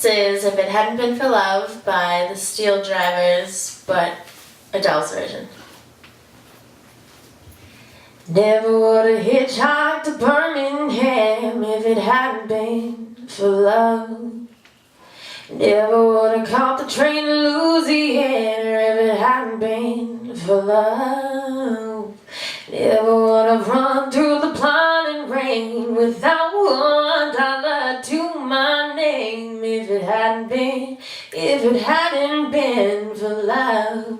This is If It Hadn't Been for Love by the Steel Drivers, but Adele's version. Never would have hitchhiked to Birmingham if it hadn't been for love. Never would have caught the train to Louisiana if it hadn't been for love. Never would have run through the blinding rain without $1 to my name if it hadn't been for love.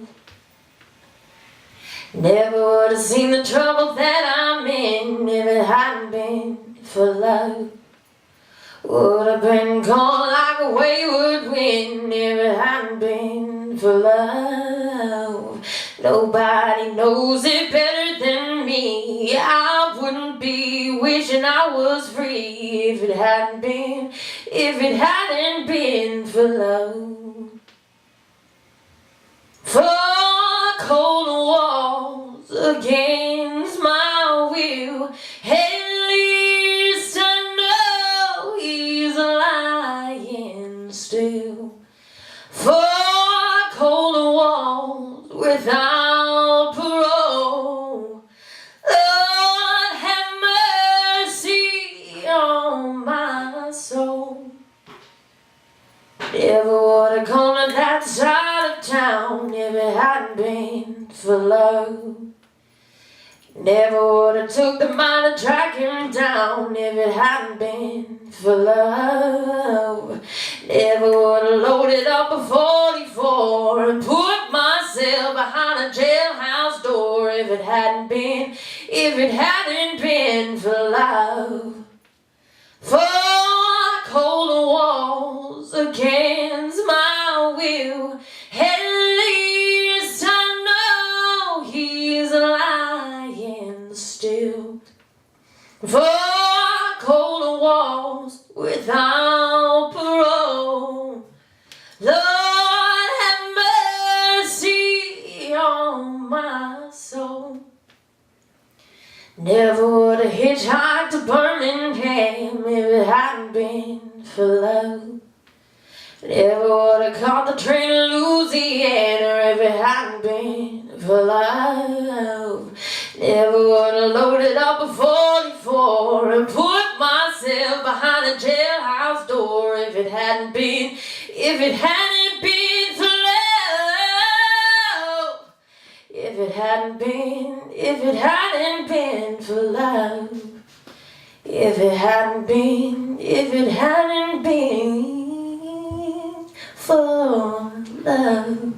Never would have seen the trouble that I'm in if it hadn't been for love. Would have been gone like a wayward wind if it hadn't been for love. Nobody knows it better than me. I wouldn't be wishing I was free if it hadn't been for love. Four cold walls against my will, at least I know he's lying still. Four cold walls without parole. Lord, have mercy on my soul. Never would have gone to that side of town if it hadn't been for love. Never would have took the mind to track him down if it hadn't been for love. Never would have loaded up a 44 and put myself behind a jailhouse door if it hadn't been for love. Four cold walls against my will, at least I know he's lying still. Four cold walls without parole. Lord, have mercy on my soul. Never would have hitchhiked to Birmingham if it hadn't been for love. Never would have caught the train to Louisiana if it hadn't been for love. Never would have loaded up a 44 and put myself behind a jailhouse door if it hadn't been for love. If it hadn't been for love. If it hadn't been for love.